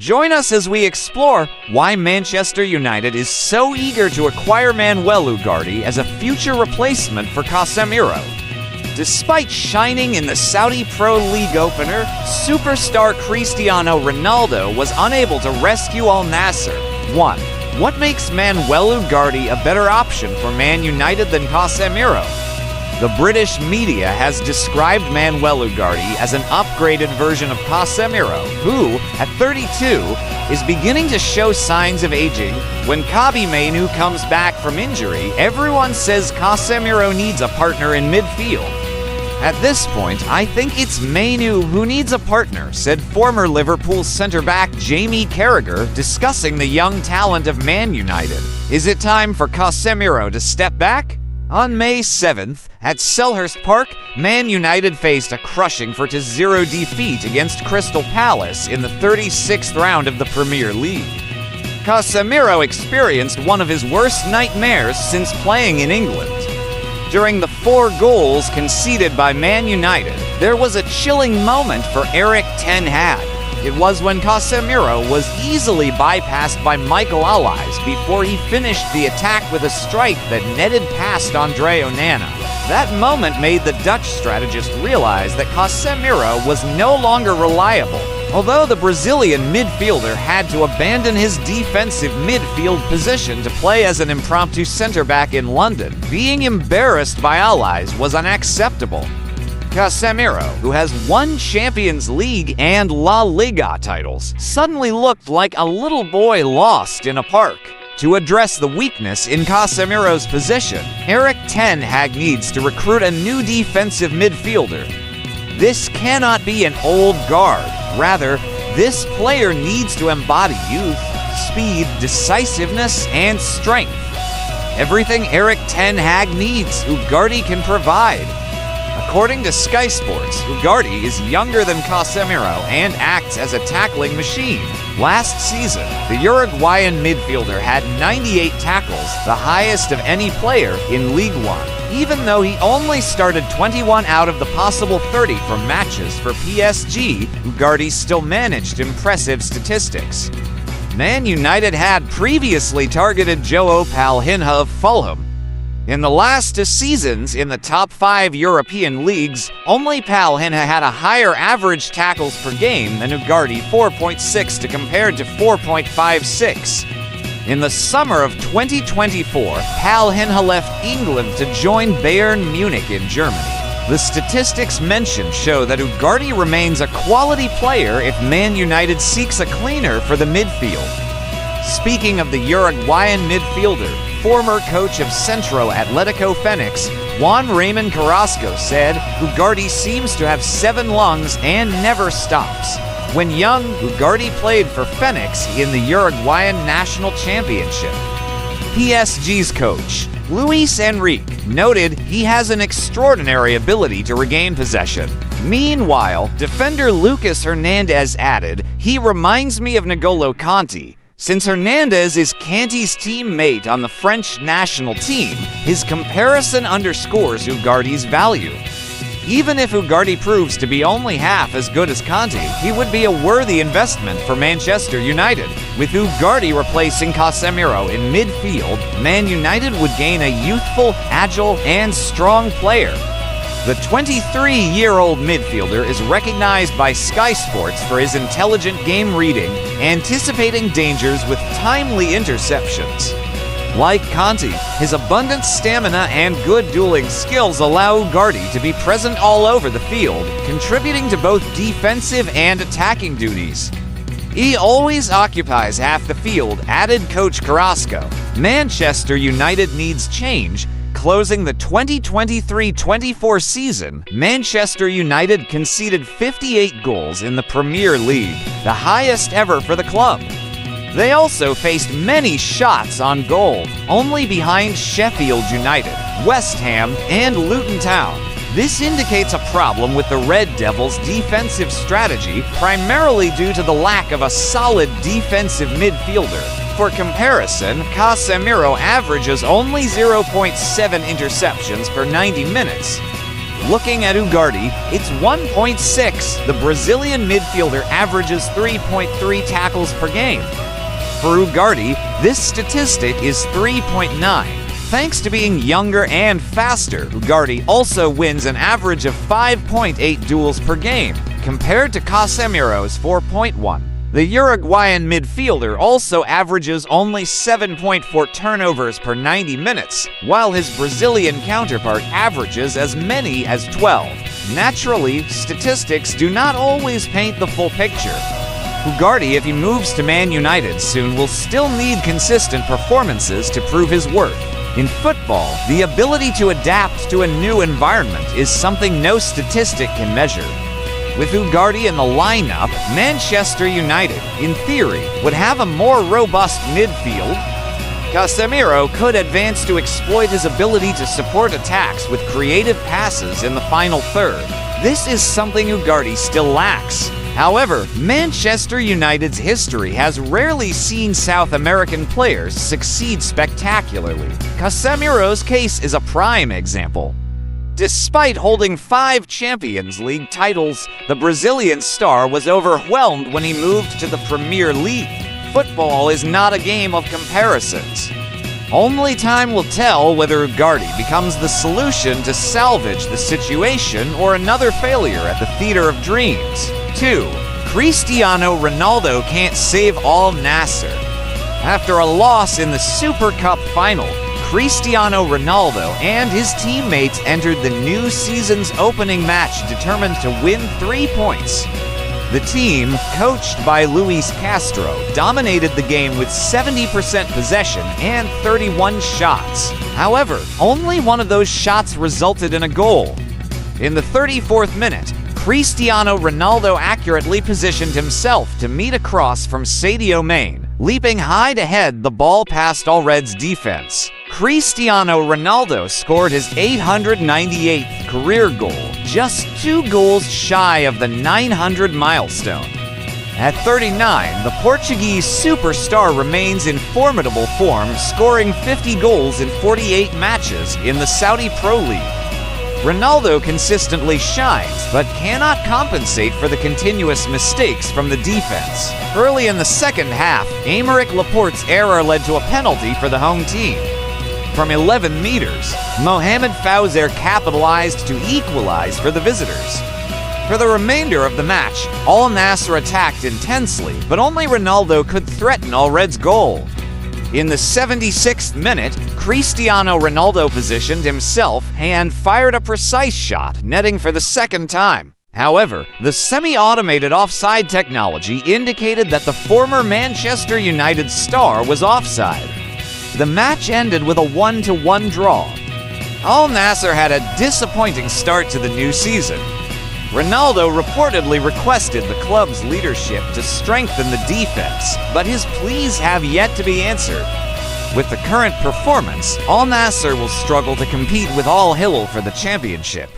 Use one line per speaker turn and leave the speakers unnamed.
Join us as we explore why Manchester United is so eager to acquire Manuel Ugarte as a future replacement for Casemiro. Despite shining in the Saudi Pro League opener, superstar Cristiano Ronaldo was unable to rescue Al-Nassr. 1. What makes Manuel Ugarte a better option for Man United than Casemiro? The British media has described Manuel Ugarte as an upgraded version of Casemiro, who, at 32, is beginning to show signs of aging. When Mainu comes back from injury, everyone says Casemiro needs a partner in midfield. At this point, I think it's Mainu who needs a partner, said former Liverpool centre-back Jamie Carragher, discussing the young talent of Man United. Is it time for Casemiro to step back? On May 7th, at Selhurst Park, Man United faced a crushing 4-0 defeat against Crystal Palace in the 36th round of the Premier League. Casemiro experienced one of his worst nightmares since playing in England. During the 4 goals conceded by Man United, there was a chilling moment for Erik ten Hag. It was when Casemiro was easily bypassed by Michael Olise before he finished the attack with a strike that netted past Andre Onana. That moment made the Dutch strategist realize that Casemiro was no longer reliable. Although the Brazilian midfielder had to abandon his defensive midfield position to play as an impromptu centre-back in London, being embarrassed by Olise was unacceptable. Casemiro, who has won Champions League and La Liga titles, suddenly looked like a little boy lost in a park. To address the weakness in Casemiro's position, Erik ten Hag needs to recruit a new defensive midfielder. This cannot be an old guard. Rather, this player needs to embody youth, speed, decisiveness, and strength. Everything Erik ten Hag needs, Ugarte can provide. According to Sky Sports, Ugarte is younger than Casemiro and acts as a tackling machine. Last season, the Uruguayan midfielder had 98 tackles, the highest of any player in League One. Even though he only started 21 out of the possible 30 from matches for PSG, Ugarte still managed impressive statistics. Man United had previously targeted João Palhinha of Fulham. In the last 2 seasons in the top 5 European leagues, only Palhinha had a higher average tackles per game than Ugarte, 4.6 to compared to 4.56. In the summer of 2024, Palhinha left England to join Bayern Munich in Germany. The statistics mentioned show that Ugarte remains a quality player if Man United seeks a cleaner for the midfield. Speaking of the Uruguayan midfielder, former coach of Centro Atlético Fénix, Juan Ramón Carrasco, said, Ugarte seems to have 7 lungs and never stops. When young, Ugarte played for Fénix in the Uruguayan National Championship. PSG's coach, Luis Enrique, noted he has an extraordinary ability to regain possession. Meanwhile, defender Lucas Hernandez added, he reminds me of N'Golo Kanté. Since Hernandez is Kanté's teammate on the French national team, his comparison underscores Ugarte's value. Even if Ugarte proves to be only half as good as Kanté, he would be a worthy investment for Manchester United. With Ugarte replacing Casemiro in midfield, Man United would gain a youthful, agile, and strong player. The 23-year-old midfielder is recognized by Sky Sports for his intelligent game reading, anticipating dangers with timely interceptions. Like Kanté, his abundant stamina and good dueling skills allow Ugarte to be present all over the field, contributing to both defensive and attacking duties. He always occupies half the field, added coach Carrasco. Manchester United needs change. Closing the 2023-24 season, Manchester United conceded 58 goals in the Premier League, the highest ever for the club. They also faced many shots on goal, only behind Sheffield United, West Ham, and Luton Town. This indicates a problem with the Red Devils' defensive strategy, primarily due to the lack of a solid defensive midfielder. For comparison, Casemiro averages only 0.7 interceptions per 90 minutes. Looking at Ugarte, it's 1.6. The Brazilian midfielder averages 3.3 tackles per game. For Ugarte, this statistic is 3.9. Thanks to being younger and faster, Ugarte also wins an average of 5.8 duels per game, compared to Casemiro's 4.1. The Uruguayan midfielder also averages only 7.4 turnovers per 90 minutes, while his Brazilian counterpart averages as many as 12. Naturally, statistics do not always paint the full picture. Ugarte, if he moves to Man United soon, will still need consistent performances to prove his worth. In football, the ability to adapt to a new environment is something no statistic can measure. With Ugarte in the lineup, Manchester United, in theory, would have a more robust midfield. Casemiro could advance to exploit his ability to support attacks with creative passes in the final third. This is something Ugarte still lacks. However, Manchester United's history has rarely seen South American players succeed spectacularly. Casemiro's case is a prime example. Despite holding 5 Champions League titles, the Brazilian star was overwhelmed when he moved to the Premier League. Football is not a game of comparisons. Only time will tell whether Ugarte becomes the solution to salvage the situation or another failure at the Theater of Dreams. 2. Cristiano Ronaldo can't save Al-Nassr. After a loss in the Super Cup final, Cristiano Ronaldo and his teammates entered the new season's opening match determined to win 3 points. The team, coached by Luis Castro, dominated the game with 70% possession and 31 shots. However, only one of those shots resulted in a goal. In the 34th minute, Cristiano Ronaldo accurately positioned himself to meet a cross from Sadio Mane. Leaping high to head the ball past Alred's defense. Cristiano Ronaldo scored his 898th career goal, just 2 goals shy of the 900 milestone. At 39, the Portuguese superstar remains in formidable form, scoring 50 goals in 48 matches in the Saudi Pro League. Ronaldo consistently shines, but cannot compensate for the continuous mistakes from the defense. Early in the second half, Aymeric Laporte's error led to a penalty for the home team. From 11 meters, Mohamed Fawzer capitalized to equalize for the visitors. For the remainder of the match, Al-Nassr attacked intensely, but only Ronaldo could threaten Alred's goal. In the 76th minute, Cristiano Ronaldo positioned himself and fired a precise shot, netting for the second time. However, the semi-automated offside technology indicated that the former Manchester United star was offside. The match ended with a 1-1 draw. Al-Nassr had a disappointing start to the new season. Ronaldo reportedly requested the club's leadership to strengthen the defense, but his pleas have yet to be answered. With the current performance, Al-Nassr will struggle to compete with Al Hilal for the championship.